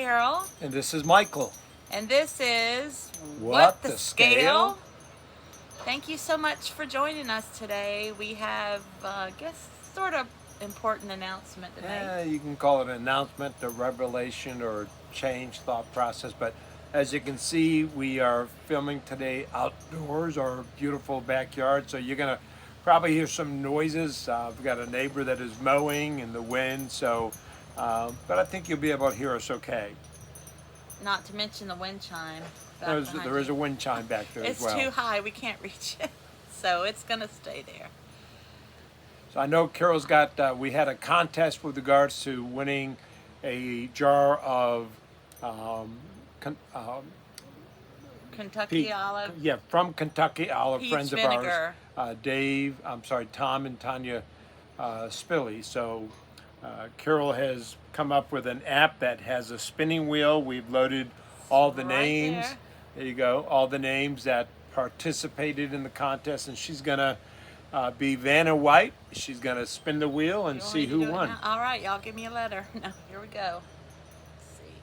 Carol. And this is Michael. And this is What the Scale? Thank you so much for joining us today. We have, I guess, sort of important announcement today. Yeah, you can call it an announcement, a revelation, or a change thought process. But as you can see, we are filming today outdoors, our beautiful backyard. So you're going to probably hear some noises. We've got a neighbor that is mowing in the wind. So, but I think you'll be able to hear us okay. Not to mention the wind chime. There is a wind chime back there as well. It's too high. We can't reach it. So it's going to stay there. So I know Carol's got, we had a contest with regards to winning a jar of Kentucky olive. Yeah, from Kentucky Olive, Peach friends vinegar. of ours. Tom and Tanya Spilly. So Carol has come up with an app that has a spinning wheel. We've loaded all the names. There you go. All the names that participated in the contest, and she's gonna be Vanna White. She's gonna spin the wheel and see who won. All right, y'all give me a letter. No, here we go. Let's see.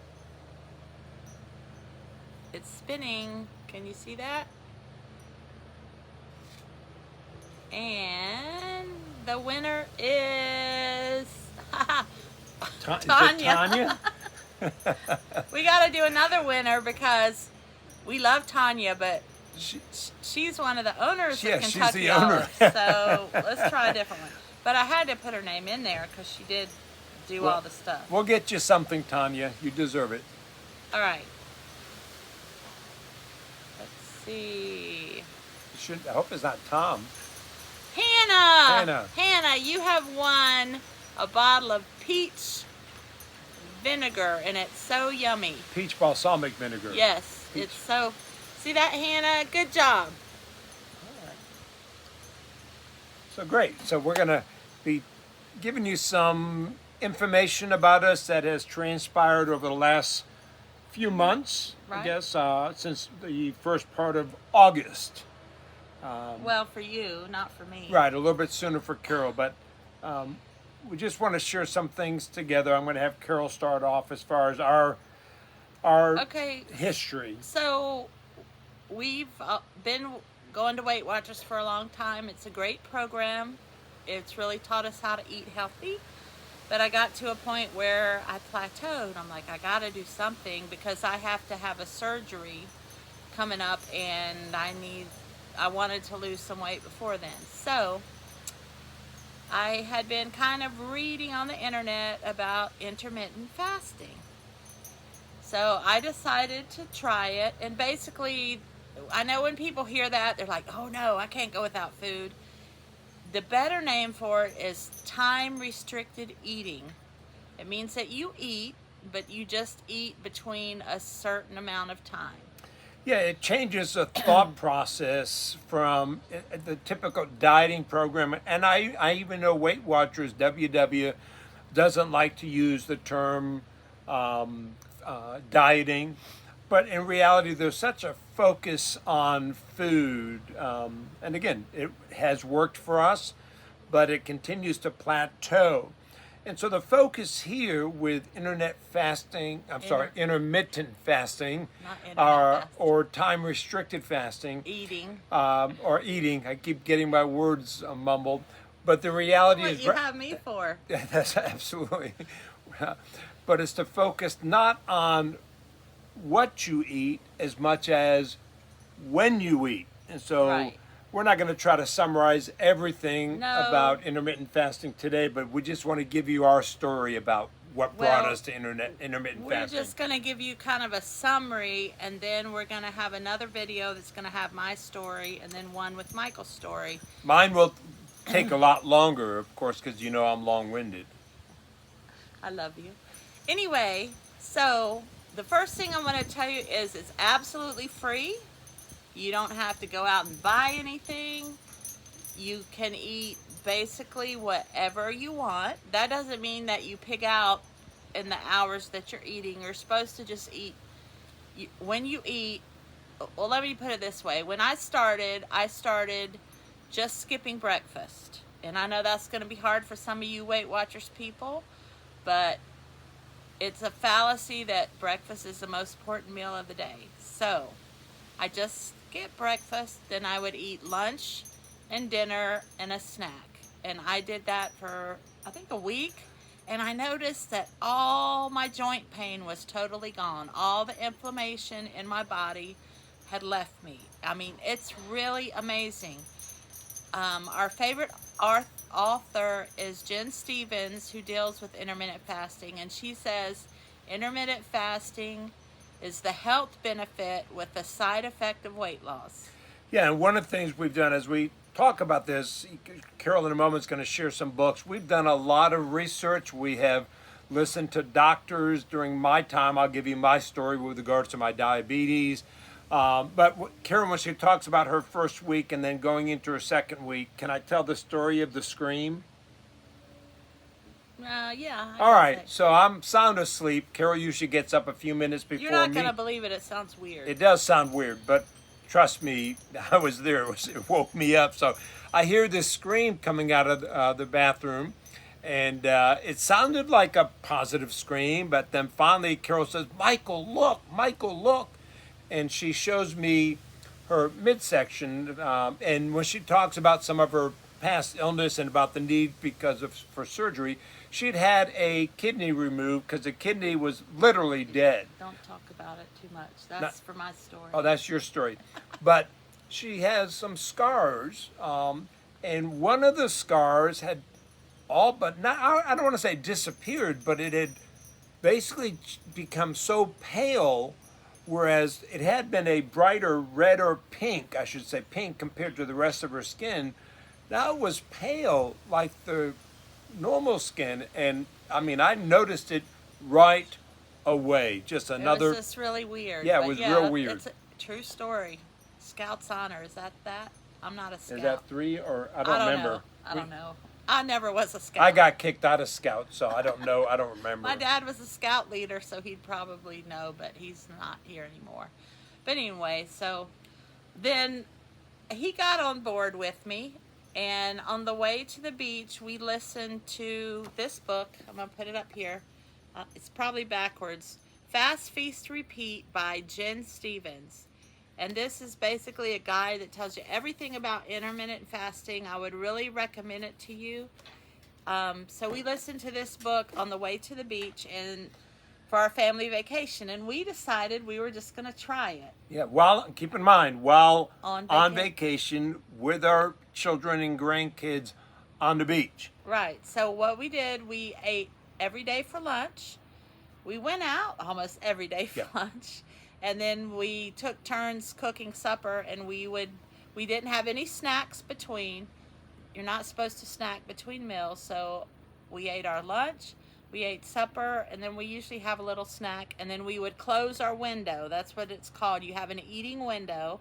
It's spinning. Can you see that? And the winner is Tanya. Tanya? We got to do another winner because we love Tanya, but she's one of the owners of Kentucky she's the owner. So let's try a different one. But I had to put her name in there because she did do all the stuff. We'll get you something, Tanya. You deserve it. All right. Let's see. I hope it's not Tom. Hannah, you have won a bottle of peach vinegar, and it's so yummy. Peach balsamic vinegar. Yes, Peach. it's so... See that, Hannah? Good job. All right. So great. So we're going to be giving you some information about us that has transpired over the last few months, right. I guess, since the first part of August. Well, for you, not for me. Right, a little bit sooner for Carol, but we just want to share some things together. I'm going to have Carol start off as far as our history. So we've been going to Weight Watchers for a long time. It's a great program. It's really taught us how to eat healthy. But I got to a point where I plateaued. I'm like, I got to do something because I have to have a surgery coming up, and I wanted to lose some weight before then. So I had been kind of reading on the internet about intermittent fasting. So I decided to try it. And basically, I know when people hear that, they're like, oh no, I can't go without food. The better name for it is time-restricted eating. It means that you eat, but you just eat between a certain amount of time. Yeah, it changes the thought process from the typical dieting program. And I even know Weight Watchers, WW, doesn't like to use the term dieting. But in reality, there's such a focus on food. And again, it has worked for us, but it continues to plateau. And so the focus here with intermittent fasting, or time-restricted fasting. Eating. I keep getting my words mumbled. But the reality is... What you have me for. That's absolutely... But it's to focus not on what you eat as much as when you eat. And so... Right. We're not going to try to summarize everything about intermittent fasting today, but we just want to give you our story about what brought us to intermittent fasting. We're just going to give you kind of a summary, and then we're going to have another video that's going to have my story, and then one with Michael's story. Mine will take a lot longer, of course, because you know I'm long-winded. I love you. Anyway, so the first thing I want to tell you is it's absolutely free. You don't have to go out and buy anything. You can eat basically whatever you want. That doesn't mean that you pick out in the hours that you're eating. You're supposed to just eat. When you eat, well, let me put it this way. When I started just skipping breakfast. And I know that's going to be hard for some of you Weight Watchers people, but it's a fallacy that breakfast is the most important meal of the day. So I just skip breakfast, then I would eat lunch and dinner and a snack. And I did that for, I think, a week. And I noticed that all my joint pain was totally gone. All the inflammation in my body had left me. I mean, it's really amazing. Our favorite author is Jen Stevens, who deals with intermittent fasting, and she says intermittent fasting is the health benefit with the side effect of weight loss. Yeah, and one of the things we've done as we talk about this, Carol in a moment is going to share some books. We've done a lot of research. We have listened to doctors during my time. I'll give you my story with regards to my diabetes. But Carol, when she talks about her first week and then going into her second week, can I tell the story of the scream? Yeah. All right, so I'm sound asleep. Carol usually gets up a few minutes before me. You're not going to believe it. It sounds weird. It does sound weird, but trust me, I was there. It woke me up. So I hear this scream coming out of the bathroom, and it sounded like a positive scream. But then finally, Carol says, "Michael, look! Michael, look!" And she shows me her midsection. And when she talks about some of her past illness and about the need for surgery, she'd had a kidney removed because the kidney was literally dead. Don't talk about it too much. That's for my story. Oh, that's your story. But she has some scars, and one of the scars had all but not, I don't want to say disappeared, but it had basically become so pale, whereas it had been a brighter red or pink, I should say pink, compared to the rest of her skin. Now it was pale like the normal skin, and I mean, I noticed it right away. Just another. It was just really weird. Yeah, it was real weird. It's a true story. Scout's honor. Is that? I'm not a scout. Is that 3 or I don't remember. I don't know. I never was a scout. I got kicked out of Scout, so I don't know. I don't remember. My dad was a scout leader, so he'd probably know, but he's not here anymore. But anyway, so then he got on board with me, and on the way to the beach, we listened to this book. I'm going to put it up here. It's probably backwards. Fast, Feast, Repeat by Jen Stevens. And this is basically a guide that tells you everything about intermittent fasting. I would really recommend it to you. So we listened to this book on the way to the beach and for our family vacation, and we decided we were just going to try it. Yeah, keep in mind, while On vacation with our children and grandkids on the beach. Right. So what we did, we ate every day for lunch. We went out almost every day for lunch. And then we took turns cooking supper, and we didn't have any snacks between. You're not supposed to snack between meals, so we ate our lunch, we ate supper, and then we usually have a little snack, and then we would close our window. That's what it's called. You have an eating window.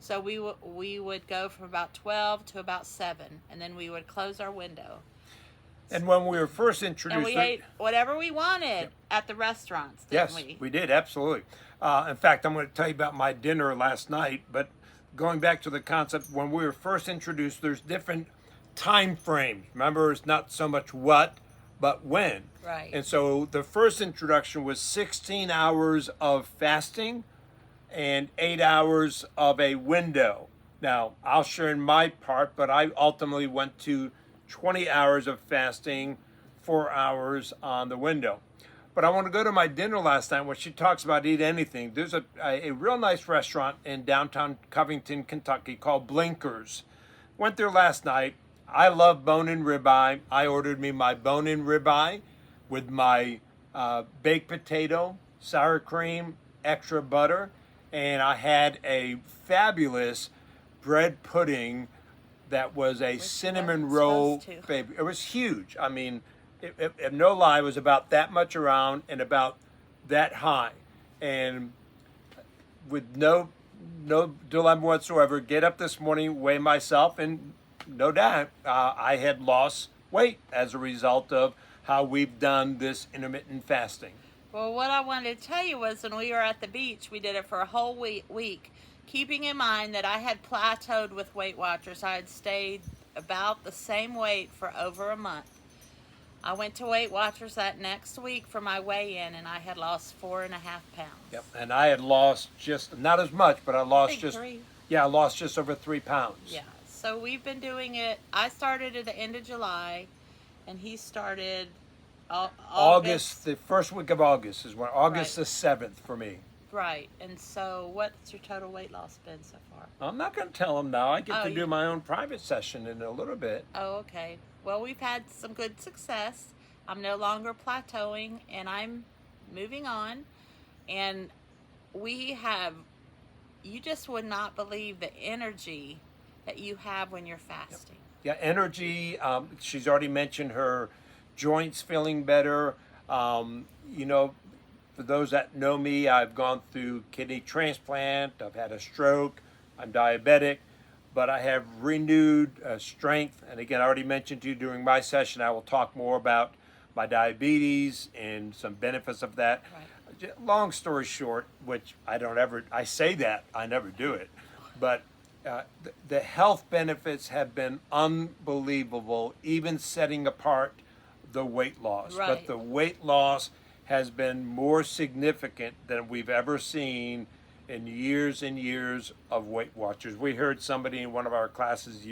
So we would go from about 12 to about 7, and then we would close our window. And when we were first introduced... And we ate whatever we wanted at the restaurants, didn't we? Yes, we did, absolutely. In fact, I'm going to tell you about my dinner last night, but going back to the concept, when we were first introduced, there's different time frames. Remember, it's not so much what, but when. Right. And so the first introduction was 16 hours of fasting and 8 hours of a window. Now, I'll share in my part, but I ultimately went to 20 hours of fasting, 4 hours on the window. But I want to go to my dinner last night where she talks about eat anything. There's a real nice restaurant in downtown Covington, Kentucky called Blinkers. Went there last night. I love bone-in ribeye. I ordered me my bone-in ribeye with my baked potato, sour cream, extra butter, and I had a fabulous bread pudding that was a cinnamon roll baby. It was huge. I mean, if no lie, it was about that much around and about that high. And with no dilemma whatsoever, get up this morning, weigh myself, and no doubt I had lost weight as a result of how we've done this intermittent fasting. Well, what I wanted to tell you was when we were at the beach, we did it for a whole week, keeping in mind that I had plateaued with Weight Watchers. I had stayed about the same weight for over a month. I went to Weight Watchers that next week for my weigh-in, and I had lost 4.5 pounds. Yep. And I had lost just not as much, but I I lost think just 3. yeah, I lost just over 3 pounds. Yeah. So we've been doing it. I started at the end of July, and he started August, the first week of August is when August Right. the 7th for me. Right. And so, what's your total weight loss been so far? I'm not going to tell them now. I get Oh, to do my own private session in a little bit. Oh, okay. Well, we've had some good success. I'm no longer plateauing, and I'm moving on. And we have, you just would not believe the energy that you have when you're fasting. Yeah, energy. She's already mentioned her joints feeling better. You know, for those that know me, I've gone through kidney transplant. I've had a stroke. I'm diabetic, but I have renewed strength. And again, I already mentioned to you during my session, I will talk more about my diabetes and some benefits of that. Right. Long story short, which I say that, I never do it, but the health benefits have been unbelievable, even setting apart the weight loss. Right. But the weight loss has been more significant than we've ever seen in years and years of Weight Watchers. We heard somebody in one of our classes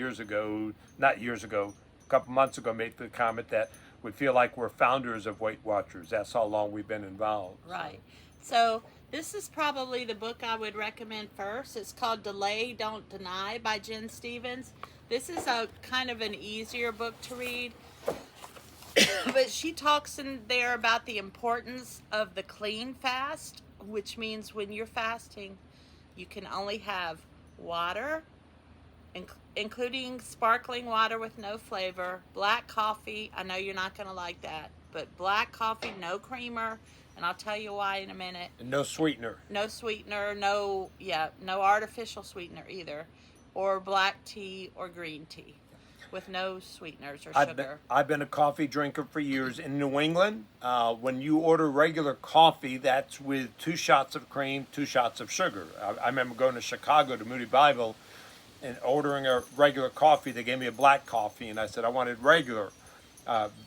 not years ago, a couple months ago, made the comment that we feel like we're founders of Weight Watchers. That's how long we've been involved. Right. So this is probably the book I would recommend first. It's called Delay, Don't Deny by Jen Stevens. This is a kind of an easier book to read. But she talks in there about the importance of the clean fast, which means when you're fasting, you can only have water, including sparkling water with no flavor, black coffee. I know you're not going to like that, but black coffee, no creamer, and I'll tell you why in a minute. And no sweetener. No sweetener, no artificial sweetener either, or black tea or green tea with no sweeteners or sugar. I've been a coffee drinker for years. In New England, when you order regular coffee, that's with 2 shots of cream, 2 shots of sugar. I remember going to Chicago to Moody Bible and ordering a regular coffee. They gave me a black coffee, and I said I wanted regular,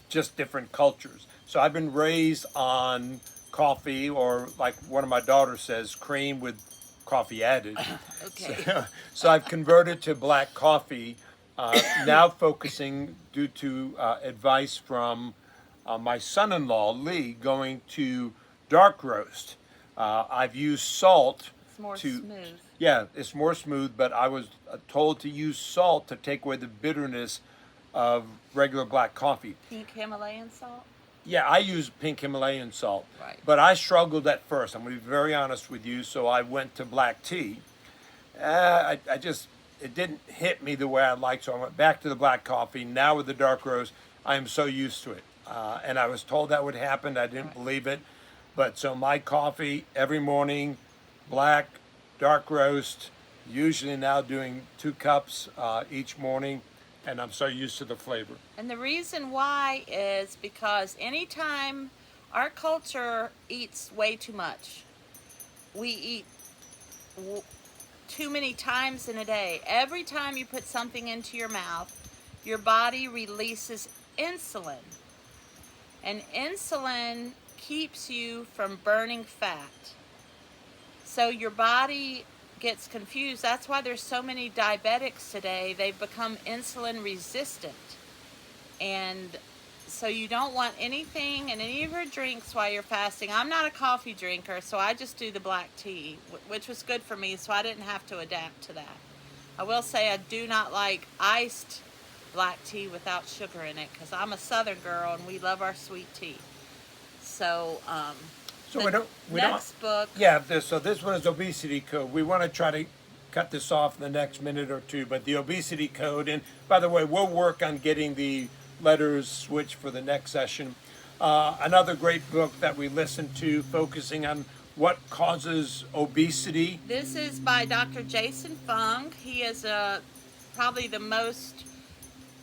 just different cultures. So I've been raised on coffee, or like one of my daughters says, cream with coffee added. Okay. So I've converted to black coffee. Now focusing due to advice from my son-in-law, Lee, going to dark roast. I've used salt. It's more to, smooth. Yeah, it's more smooth, but I was told to use salt to take away the bitterness of regular black coffee. Pink Himalayan salt? Yeah, I use pink Himalayan salt. Right. But I struggled at first. I'm going to be very honest with you, so I went to black tea. It didn't hit me the way I'd like, so I went back to the black coffee. Now with the dark roast, I am so used to it. And I was told that would happen. I didn't believe it. But so my coffee every morning, black, dark roast, usually now doing 2 cups each morning, and I'm so used to the flavor. And the reason why is because anytime our culture eats way too much, we eat too many times in a day. Every time you put something into your mouth, your body releases insulin. And insulin keeps you from burning fat. So your body gets confused. That's why there's so many diabetics today. They've become insulin resistant. And so you don't want anything in any of your drinks while you're fasting. I'm not a coffee drinker, so I just do the black tea, which was good for me, so I didn't have to adapt to that. I will say I do not like iced black tea without sugar in it, because I'm a Southern girl and we love our sweet tea. So, next book. Yeah, so this one is Obesity Code. We want to try to cut this off in the next minute or two, but the Obesity Code, and by the way, we'll work on getting the letters switched for the next session. Another great book that we listened to, focusing on what causes obesity. This is by Dr. Jason Fung. He is probably the most,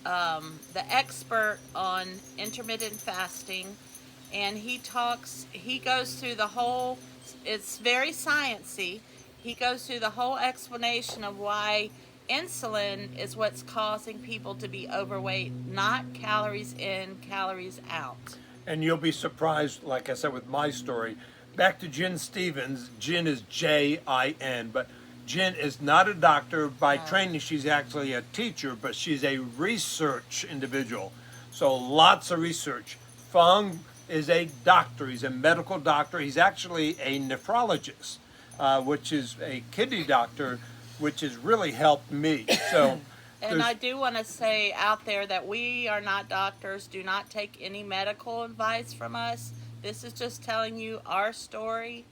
the expert on intermittent fasting. And he goes through the whole, it's very sciencey. He goes through the whole explanation of why insulin is what's causing people to be overweight, not calories in, calories out. And you'll be surprised, like I said with my story. Back to Jen Stevens. Jen is Jin, but Jen is not a doctor by training. She's actually a teacher, but she's a research individual. So lots of research. Fung is a doctor. He's a medical doctor. He's actually a nephrologist, which is a kidney doctor, which has really helped me. So. And I do want to say out there that we are not doctors. Do not take any medical advice from us. This is just telling you our story.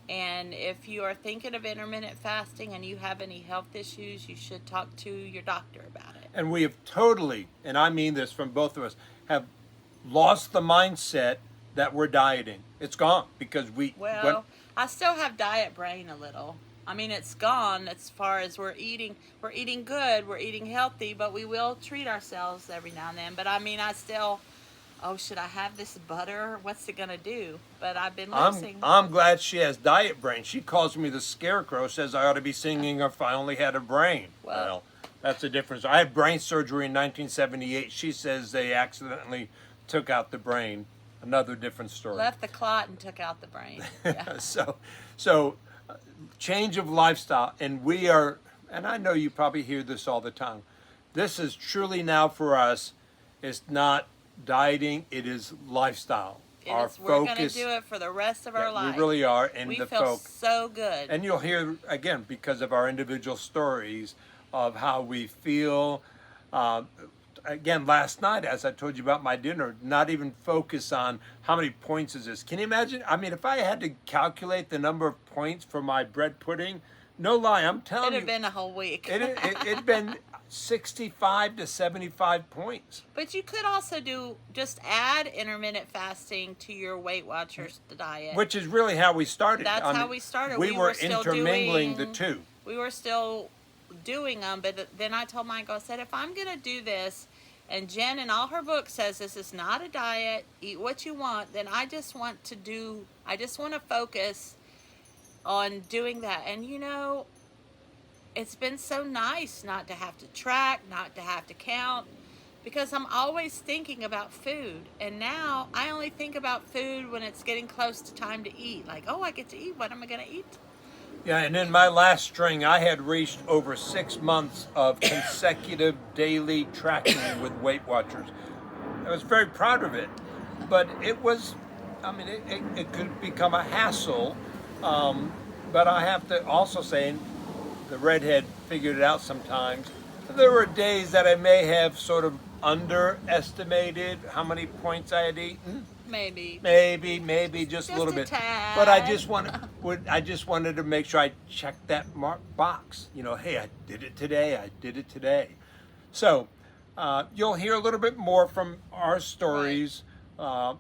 And if you are thinking of intermittent fasting and you have any health issues, you should talk to your doctor about it. And we have totally, and I mean this from both of us, have lost the mindset that we're dieting. It's gone because Well, I still have diet brain a little. I mean, it's gone as far as we're eating good, we're eating healthy, but we will treat ourselves every now and then. But I mean, I still, oh, should I have this butter? What's it gonna do? But I've been losing. I'm glad she has diet brain. She calls me the scarecrow, says I ought to be singing if I only had a brain. Well, that's the difference. I had brain surgery in 1978. She says they accidentally took out the brain. Another different story. Left the clot and took out the brain. Yeah. So change of lifestyle, and we are, and I know you probably hear this all the time. This is truly now for us. It's not dieting; it is lifestyle. We're going to do it for the rest of our life. We really are, and we feel so good. And you'll hear again because of our individual stories of how we feel. Again, last night, as I told you about my dinner, not even focus on how many points is this. Can you imagine? I mean, if I had to calculate the number of points for my bread pudding, no lie, I'm telling you. It'd have been a whole week. It'd been 65 to 75 points. But you could also just add intermittent fasting to your Weight Watchers diet. Which is really how we started. That's how we started. We were intermingling the two. We were still doing them, but then I told Michael, I said, if I'm going to do this, and Jen in all her books says this is not a diet, eat what you want, then I just want to focus on doing that. And you know, it's been so nice not to have to track, not to have to count, because I'm always thinking about food. And now I only think about food when it's getting close to time to eat. Like, oh, I get to eat. What am I going to eat? Yeah, and in my last string, I had reached over 6 months of consecutive daily tracking with Weight Watchers. I was very proud of it, but it was, I mean, it could become a hassle. But I have to also say, the redhead figured it out sometimes. There were days that I may have sort of underestimated how many points I had eaten. Maybe just a little bit. Tad. But I just wanted to make sure I checked that box. You know, hey, I did it today. So you'll hear a little bit more from our stories. Right.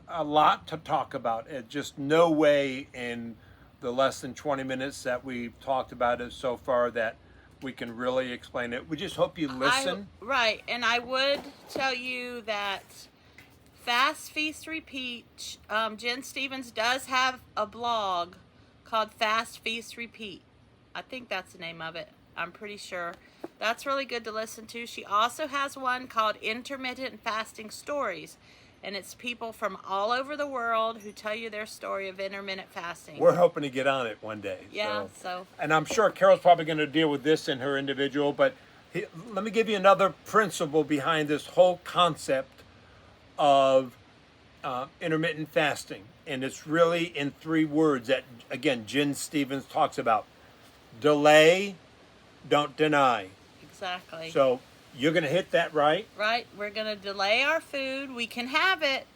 A lot to talk about. Just no way in the less than 20 minutes that we've talked about it so far that we can really explain it. We just hope you listen. Right, and I would tell you that Fast, Feast, Repeat, Jen Stevens does have a blog called Fast, Feast, Repeat. I think that's the name of it. I'm pretty sure. That's really good to listen to. She also has one called Intermittent Fasting Stories. And it's people from all over the world who tell you their story of intermittent fasting. We're hoping to get on it one day. Yeah, so. And I'm sure Carol's probably going to deal with this in her individual, but let me give you another principle behind this whole concept of intermittent fasting. And it's really in 3 words that, again, Jen Stevens talks about. Delay, don't deny. Exactly. So you're going to hit that right? Right. We're going to delay our food. We can have it.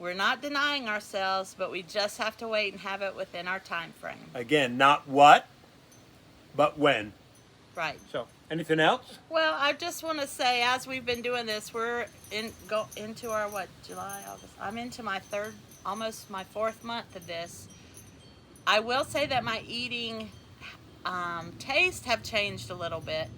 We're not denying ourselves, but we just have to wait and have it within our time frame. Again, not what, but when. Right. So, anything else? Well, I just want to say, as we've been doing this, we're into our, July, August. I'm into my almost my 4th month of this. I will say that my eating taste have changed a little bit.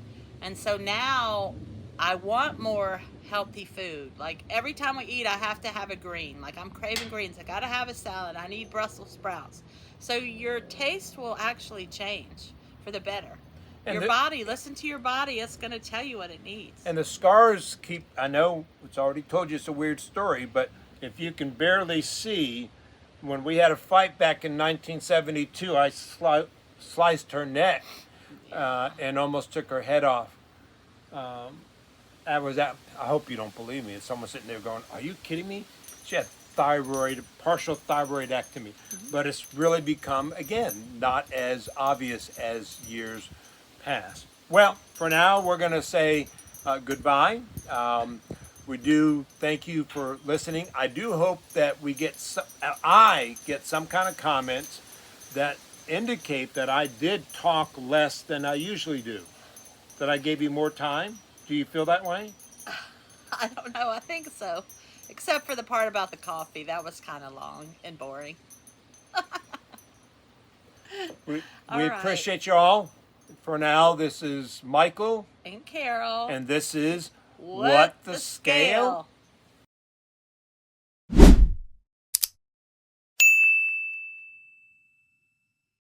And so now I want more healthy food. Like every time we eat, I have to have a green. Like I'm craving greens. I got to have a salad. I need Brussels sprouts. So your taste will actually change for the better. And Your body, listen to your body. It's going to tell you what it needs. And the scars keep, I know it's already told you it's a weird story, but if you can barely see, when we had a fight back in 1972, I sliced her neck and almost took her head off. I hope you don't believe me. It's someone sitting there going, are you kidding me? She had partial thyroidectomy. But it's really become, again, not as obvious as years past. Well, for now, we're going to say goodbye. We do thank you for listening. I do hope that I get some kind of comments that indicate that I did talk less than I usually do. That I gave you more time. Do you feel that way? I don't know. I think so. Except for the part about the coffee. That was kind of long and boring. We right. appreciate you all. For now, this is Michael. And Carol. And this is What the Scale?